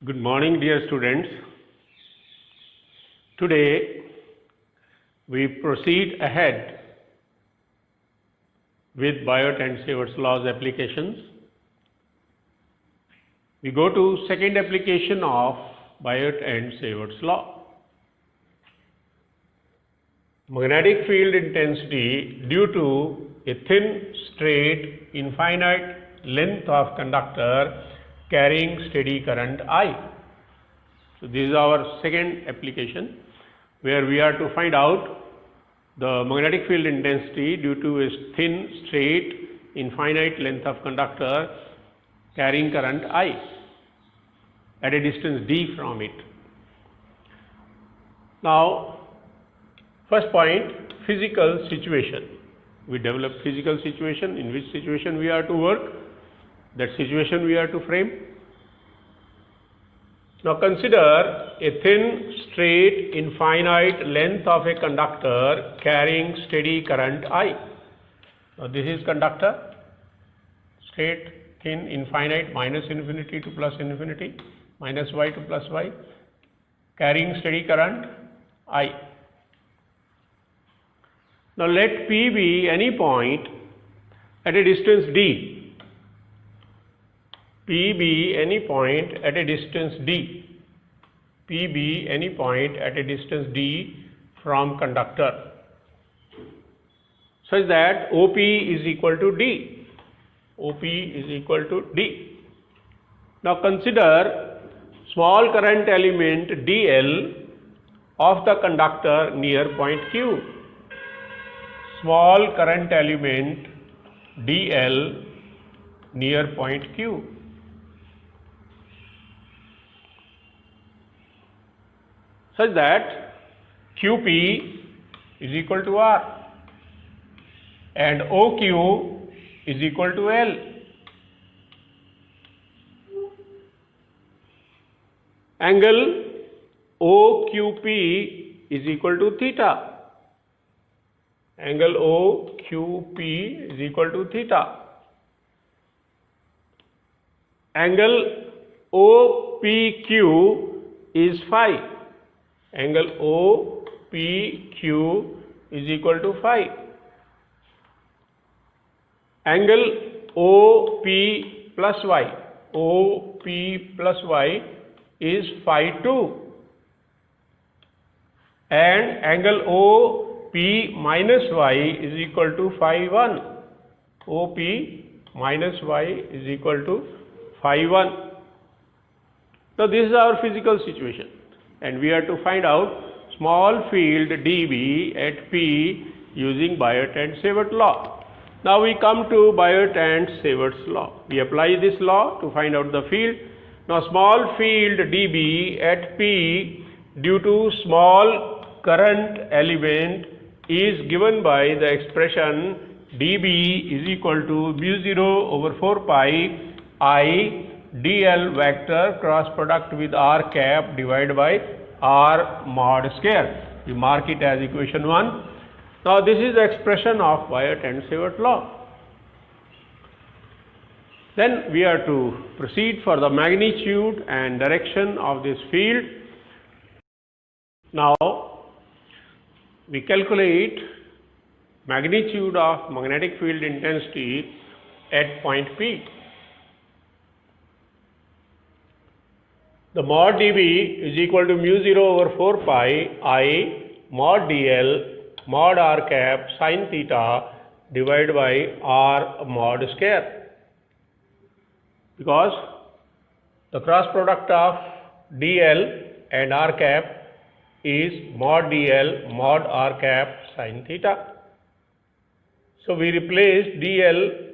Good morning, dear students. Today we proceed ahead with Biot and Saver's laws applications. We go to second application of Biot and Saver's law. Magnetic field intensity due to a thin, straight, infinite length of conductor carrying steady current I. So this is our second application where we are to find out the magnetic field intensity due to a thin, straight, infinite length of conductor carrying current I at a distance d from it. Now, first point, physical situation. We develop physical situation, in which situation we are to work, that situation we are to frame. Now consider a thin, straight, infinite length of a conductor carrying steady current I. Now this is conductor, straight, thin, infinite, minus infinity to plus infinity, minus y to plus y, carrying steady current I. Now let P be any point at a distance d. P be any point at a distance d. P be any point at a distance d from conductor, such that OP is equal to d. OP is equal to d. Now consider small current element dl of the conductor near point Q. Small current element dl near point Q. Such that QP is equal to R and OQ is equal to L. Angle OQP is equal to theta. Angle OQP is equal to theta. Angle OPQ is phi. Angle OPQ is equal to phi. Angle OP plus y, OP plus y is phi 2, and angle OP minus y is equal to phi 1. OP minus y is equal to phi 1. So this is our physical situation, and we are to find out small field dB at P using Biot and Savart law. Now we come to Biot and Savart's law. We apply this law to find out the field. Now small field dB at P due to small current element is given by the expression dB is equal to mu 0 over 4 pi I dl vector cross product with r cap divided by r mod square. We mark it as equation 1. Now this is the expression of Biot and Savart law. Then we are to proceed for the magnitude and direction of this field. Now we calculate magnitude of magnetic field intensity at point P. The mod dB is equal to mu 0 over 4 pi I mod dl mod r cap sin theta divided by r mod square, because the cross product of dl and r cap is mod dl mod r cap sin theta. So we replace dl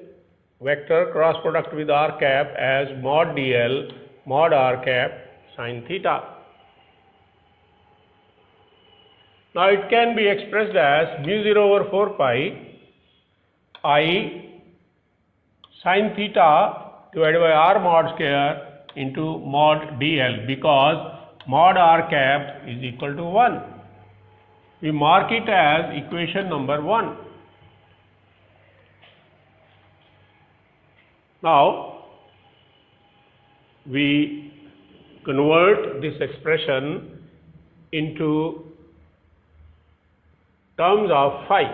vector cross product with r cap as mod dl mod r cap sin theta. Now it can be expressed as mu 0 over 4 pi I sin theta divided by r mod square into mod dl, because mod r cap is equal to 1. We mark it as equation number 1. Now we convert this expression into terms of phi.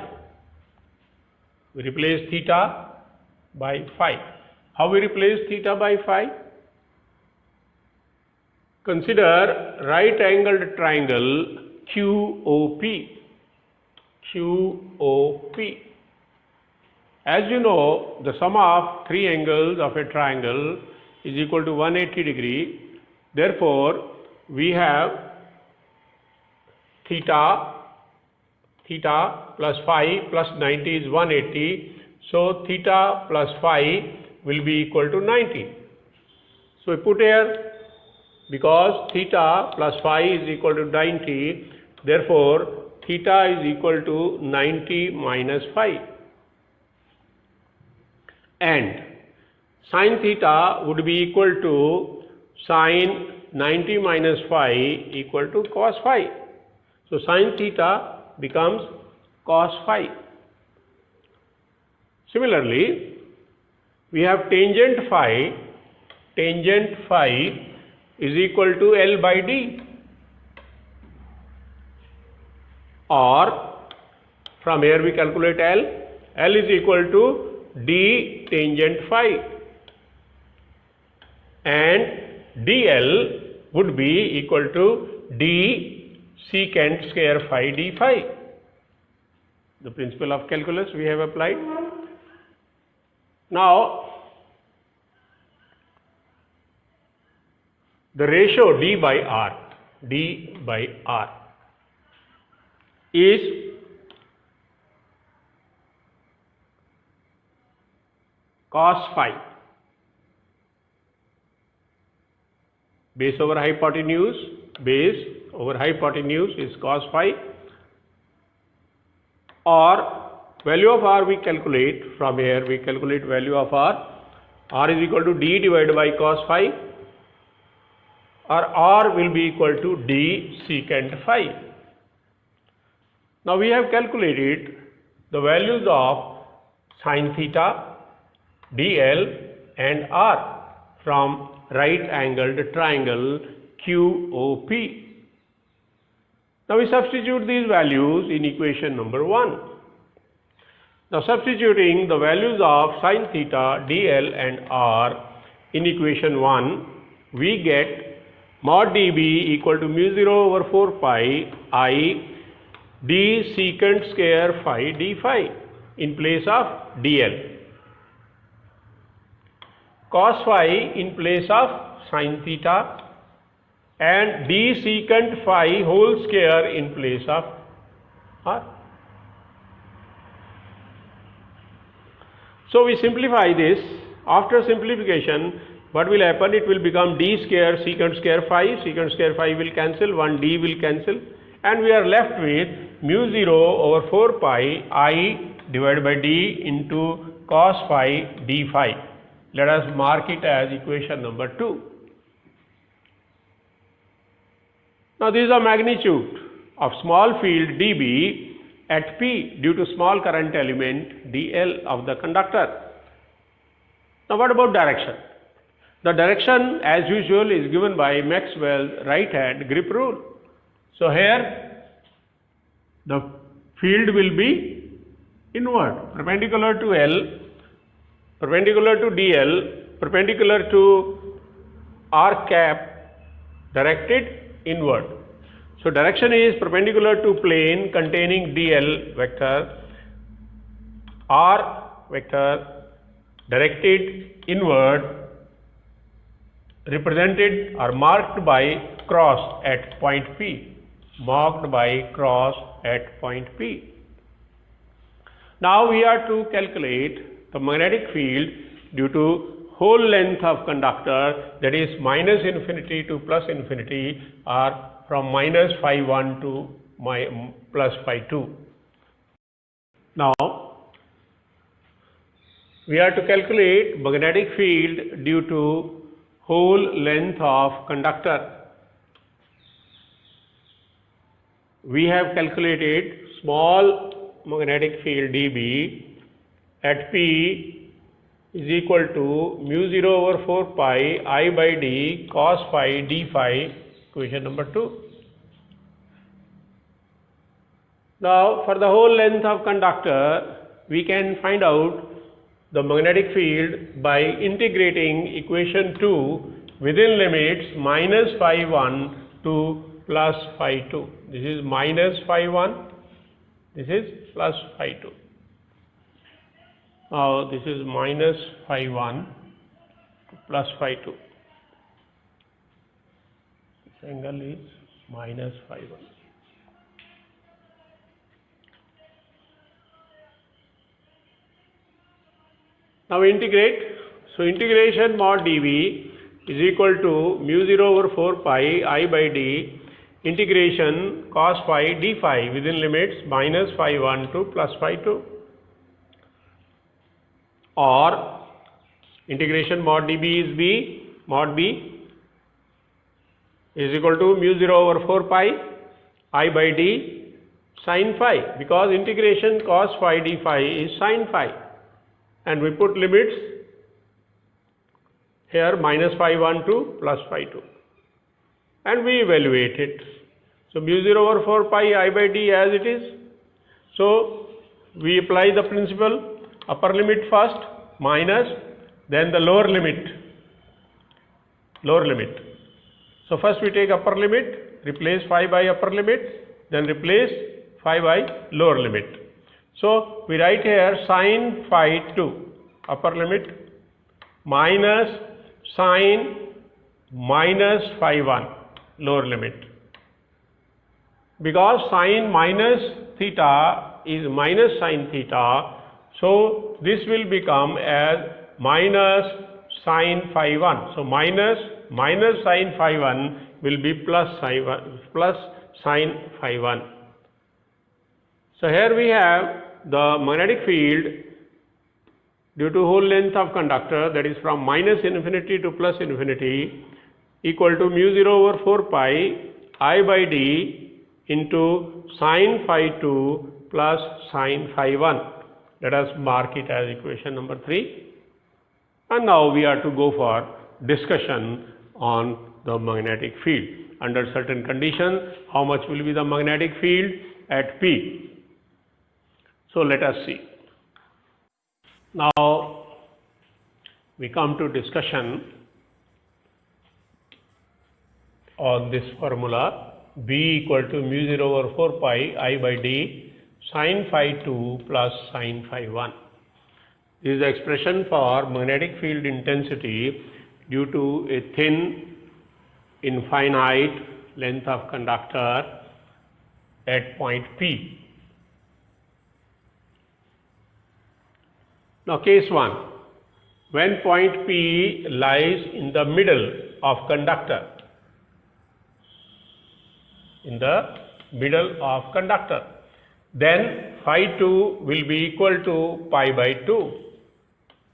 We replace theta by phi. How we replace theta by phi? Consider right angled triangle QOP. QOP. As you know, the sum of three angles of a triangle is equal to 180 degree. Therefore, we have theta plus phi plus 90 is 180. So, theta plus phi will be equal to 90. So, we put here, because theta plus phi is equal to 90, therefore, theta is equal to 90 minus phi. And sin theta would be equal to sin 90 minus phi equal to cos phi. So, sin theta becomes cos phi. Similarly, we have tangent phi. Tangent phi is equal to L by D, or from here we calculate L. L is equal to D tangent phi, and DL would be equal to D secant square phi d phi. The principle of calculus we have applied. Now, the ratio d by r is cos phi. Base over hypotenuse is cos phi, or value of r we calculate from here. We calculate value of r is equal to d divided by cos phi, or r will be equal to d secant phi. Now we have calculated the values of sin theta, dl and r from right angled triangle QOP. Now we substitute these values in equation number 1. Now substituting the values of sin theta, dl and r in equation 1, we get mod dB equal to mu 0 over 4 pi I d secant square phi d phi in place of dl, cos phi in place of sin theta, and d secant phi whole square in place of r. So we simplify this. After simplification, what will happen? It will become d square secant square phi will cancel, 1d will cancel, and we are left with mu 0 over 4 pi I divided by d into cos phi d phi. Let us mark it as equation number 2. Now this is the magnitude of small field dB at P due to small current element dl of the conductor. Now what about direction? The direction as usual is given by Maxwell's right hand grip rule. So here the field will be inward, perpendicular to L, perpendicular to dl, perpendicular to r cap, directed inward. So direction is perpendicular to plane containing dl vector, r vector, directed inward, represented or marked by cross at point P, marked by cross at point P. Now we are to calculate the magnetic field due to whole length of conductor, that is minus infinity to plus infinity, or from minus phi 1 to plus phi 2. Now we are to calculate magnetic field due to whole length of conductor. We have calculated small magnetic field dB at P is equal to mu 0 over 4 pi I by d cos phi d phi, equation number 2. Now for the whole length of conductor, we can find out the magnetic field by integrating equation 2 within limits minus phi 1 to plus phi 2. This is minus phi 1, this is plus phi 2. Now this is minus phi 1 to plus phi 2. This angle is minus phi 1. Now integrate. So integration mod dV is equal to mu 0 over 4 pi I by d integration cos phi d phi within limits minus phi 1 to plus phi 2, or integration mod dB is B, mod B is equal to mu 0 over 4 pi I by d sin phi, because integration cos phi d phi is sin phi, and we put limits here minus phi 1 to plus phi 2, and we evaluate it. So mu 0 over 4 pi I by d as it is. So we apply the principle, upper limit first minus, then the lower limit. So first we take upper limit, replace phi by upper limit, then replace phi by lower limit. So we write here sin phi 2 upper limit minus sin minus phi 1 lower limit, because sin minus theta is minus sin theta, so this will become as minus sin phi 1. So minus sin phi 1 will be plus sin phi 1. So here we have the magnetic field due to whole length of conductor, that is from minus infinity to plus infinity, equal to mu 0 over 4 pi I by d into sin phi 2 plus sin phi 1. Let us mark it as equation number 3. And now we are to go for discussion on the magnetic field. Under certain conditions, how much will be the magnetic field at P? So let us see. Now we come to discussion on this formula, B equal to mu 0 over 4 pi I by d sin phi 2 plus sin phi 1. This is the expression for magnetic field intensity due to a thin infinite length of conductor at point P. Now case 1, when point P lies in the middle of conductor, then phi 2 will be equal to pi by 2.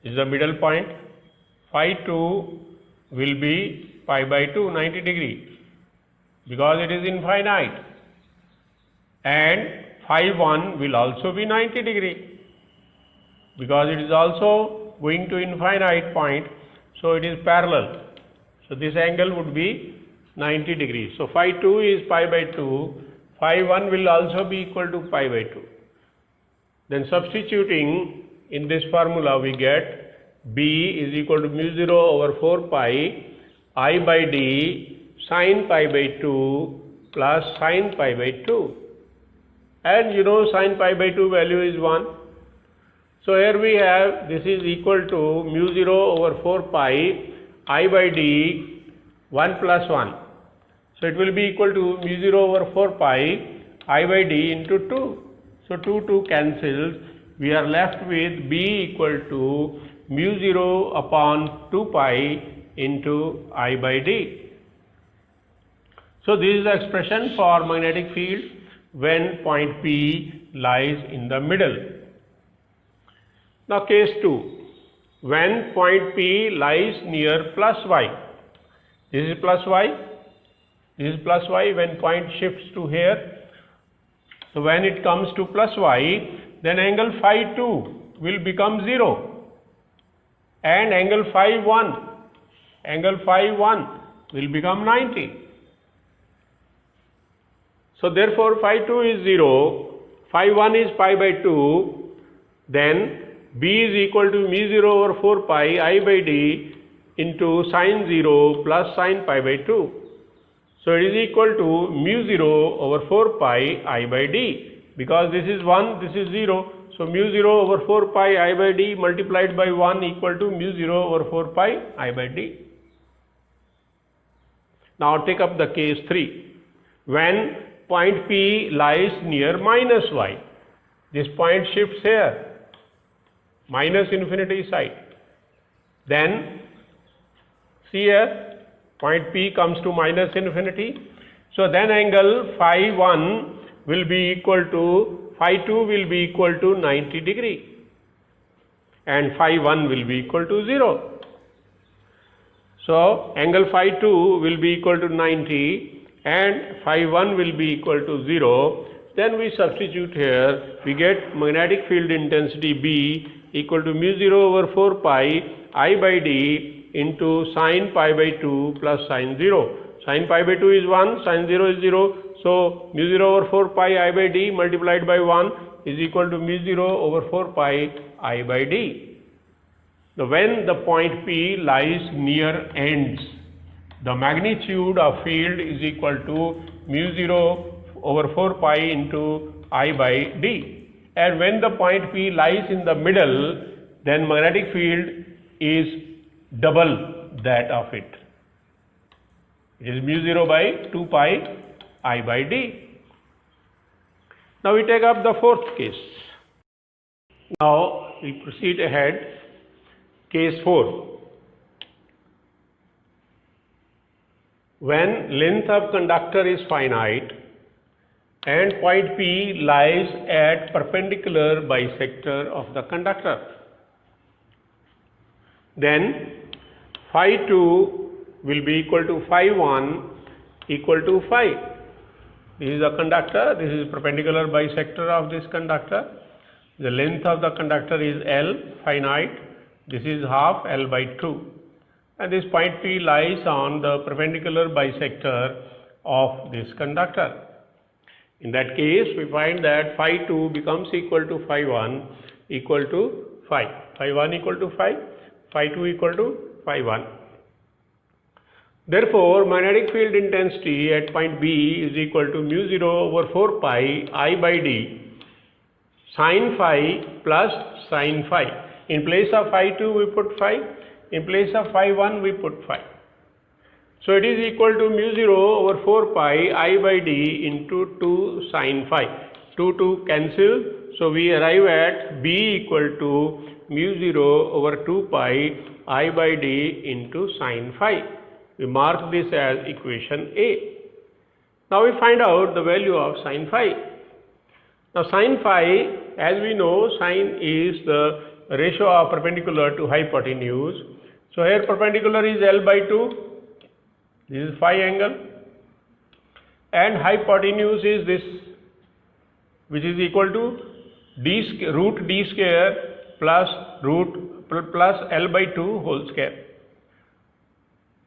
This is the middle point. Phi 2 will be pi by 2, 90 degree, because it is infinite, and phi 1 will also be 90 degree, because it is also going to infinite point, so it is parallel. So this angle would be 90 degrees. So phi 2 is pi by 2, phi 1 will also be equal to pi by 2. Then substituting in this formula, we get B is equal to mu 0 over 4 pi I by d sin pi by 2 plus sin pi by 2. And you know sin pi by 2 value is 1. So here we have, this is equal to mu 0 over 4 pi I by d 1 plus 1. So it will be equal to mu 0 over 4 pi I by d into 2. So 2 cancels. We are left with B equal to mu 0 upon 2 pi into I by d. So this is the expression for magnetic field when point P lies in the middle. Now case 2, when point P lies near plus y. This is plus y, this is plus y when point shifts to here. So when it comes to plus y, then angle phi 2 will become 0. and angle phi 1. Angle phi 1 will become 90. So therefore phi 2 is 0, phi 1 is pi by 2, then B is equal to mu 0 over 4 pi I by d into sine 0 plus sine pi by 2. So it is equal to mu 0 over 4 pi I by d, because this is 1, this is 0. So mu 0 over 4 pi I by d multiplied by 1 equal to mu 0 over 4 pi I by d. Now take up the case 3. When point P lies near minus y, this point shifts here, minus infinity side. Then see here, point P comes to minus infinity. So then angle phi 1 will be equal to, phi 2 will be equal to 90 degree and phi 1 will be equal to 0. So angle phi 2 will be equal to 90 and phi 1 will be equal to 0. Then we substitute here, we get magnetic field intensity B equal to mu 0 over 4 pi I by d into sine pi by 2 plus sine 0. Sine pi by 2 is 1, sine 0 is 0. So mu 0 over 4 pi I by d multiplied by 1 is equal to mu 0 over 4 pi I by d. Now when the point P lies near ends, the magnitude of field is equal to mu 0 over 4 pi into I by d. And when the point P lies in the middle, then magnetic field is double that of it. It is mu 0 by 2 pi I by d. Now we take up the fourth case. Now we proceed ahead. Case 4. When length of conductor is finite and point P lies at perpendicular bisector of the conductor, then phi 2 will be equal to phi 1 equal to phi. This is the conductor, this is perpendicular bisector of this conductor. The length of the conductor is L, finite. This is half L by 2. And this point P lies on the perpendicular bisector of this conductor. In that case, we find that phi 2 becomes equal to phi 1 equal to phi. Phi 1 equal to phi, phi 2 equal to phi 1. Therefore, magnetic field intensity at point B is equal to mu 0 over 4 pi I by d sin phi plus sin phi. In place of phi 2 we put phi, in place of phi 1 we put phi. So it is equal to mu 0 over 4 pi I by d into 2 sin phi. 2 cancel, so we arrive at B equal to mu 0 over 2 pi I by d into sin phi. We mark this as equation A. Now we find out the value of sin phi. Now sin phi, as we know, sin is the ratio of perpendicular to hypotenuse. So here perpendicular is L by 2, this is phi angle, and hypotenuse is this, which is equal to root d square plus L by 2 whole square.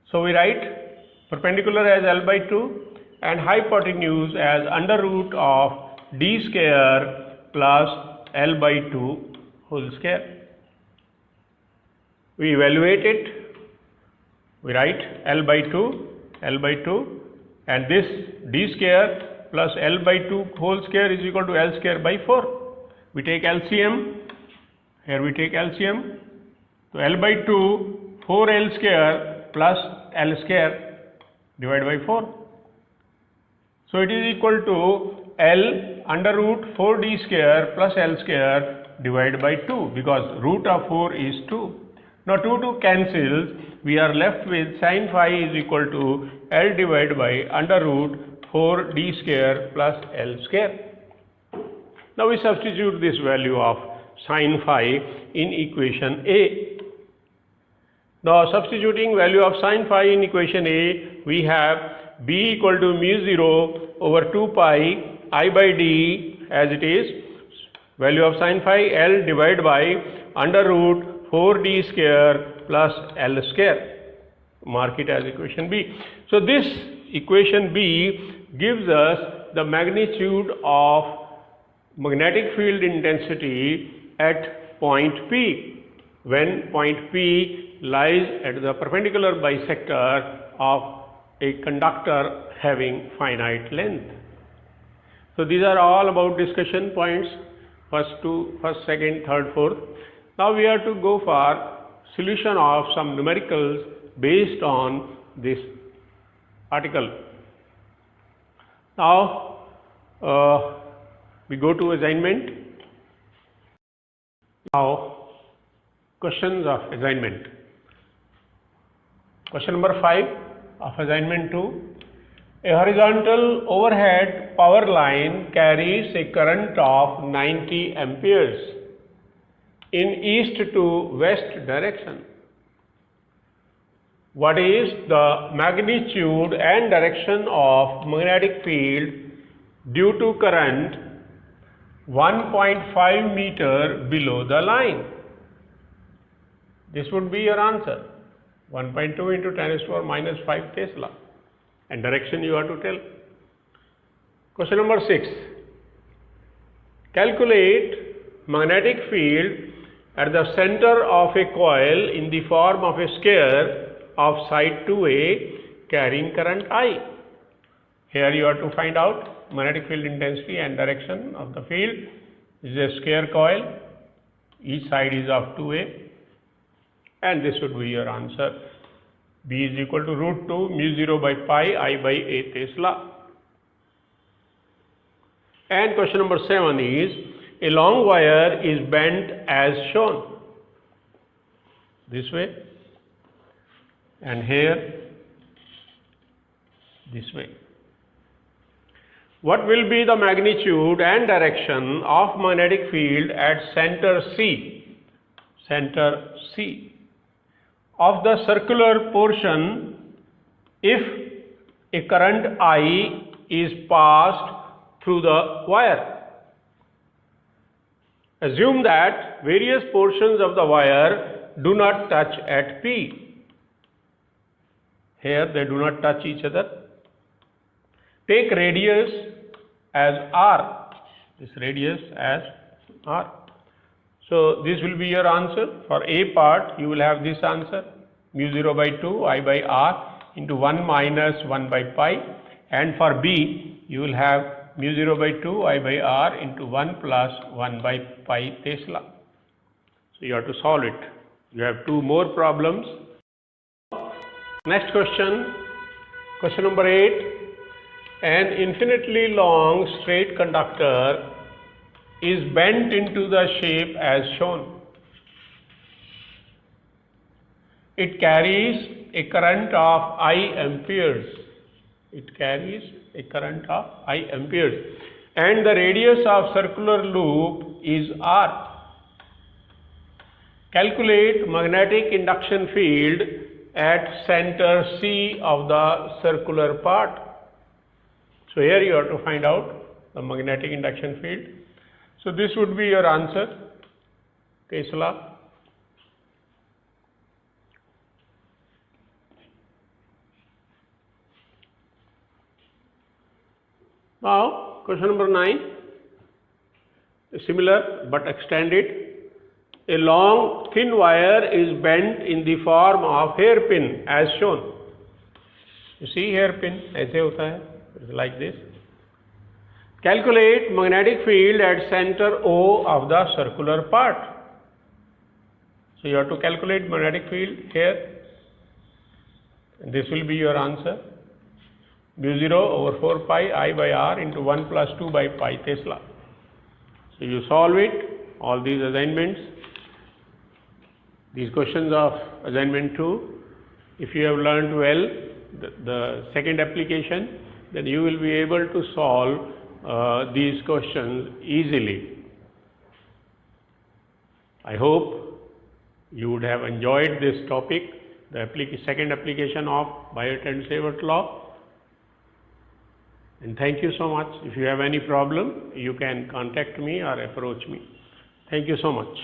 So we write perpendicular as L by 2 and hypotenuse as under root of d square plus L by 2 whole square. We evaluate it, we write L by 2, and this d square plus L by 2 whole square is equal to L square by 4. We take LCM, here we take LCM, so L by 2, 4L square plus L square divided by 4. So it is equal to L under root 4d square plus L square divided by 2, because root of 4 is 2. Now 2 cancels, we are left with sin phi is equal to L divided by under root 4d square plus L square. Now we substitute this value of sin phi in equation A. Now substituting value of sin phi in equation A, we have B equal to mu 0 over 2 pi I by d as it is, value of sin phi L divided by under root 4d square plus L square. Mark it as equation B. So this equation B gives us the magnitude of magnetic field intensity at point P, when point P lies at the perpendicular bisector of a conductor having finite length. So these are all about discussion points, first, second, third, fourth. Now we have to go for solution of some numericals based on this article. Now we go to assignment. Now questions of assignment. Question number 5 of assignment 2. A horizontal overhead power line carries a current of 90 amperes in east to west direction. What is the magnitude and direction of magnetic field due to current 1.5 meter below the line? This would be your answer. 1.2 into 10 raised to the power minus 5 Tesla. And direction you have to tell. Question number 6. Calculate magnetic field at the center of a coil in the form of a sphere of side 2A carrying current I. Here you have to find out magnetic field intensity and direction of the field. This is a square coil. Each side is of 2A. And this would be your answer. B is equal to root 2 mu 0 by pi I by A Tesla. And question number 7 is, a long wire is bent as shown. This way. And here, this way. What will be the magnitude and direction of magnetic field at center C? Center C. Of the circular portion if a current I is passed through the wire. Assume that various portions of the wire do not touch at P. Here they do not touch each other. Take radius as R. This radius as R. So this will be your answer. For A part, you will have this answer, mu 0 by 2 I by R into 1 minus 1 by pi. And for B, you will have mu 0 by 2 I by R into 1 plus 1 by pi Tesla. So you have to solve it. You have 2 more problems. Next question, question number 8. An infinitely long straight conductor is bent into the shape as shown. It carries a current of I amperes. It carries a current of I amperes. And the radius of circular loop is R. Calculate magnetic induction field at center C of the circular part. So here you have to find out the magnetic induction field. So this would be your answer, Tesla. Now, question number 9, similar but extended. A long thin wire is bent in the form of hairpin as shown. You see hairpin, ऐसे होता है, it's like this. Calculate magnetic field at center O of the circular part. So you have to calculate magnetic field here. And this will be your answer. Mu 0 over 4 pi I by R into 1 plus 2 by pi Tesla. So you solve it, all these assignments, these questions of assignment 2. If you have learned well the second application, then you will be able to solve these questions easily. I hope you would have enjoyed this topic, the second application of Biot and Savart law. And thank you so much. If you have any problem, you can contact me or approach me. Thank you so much.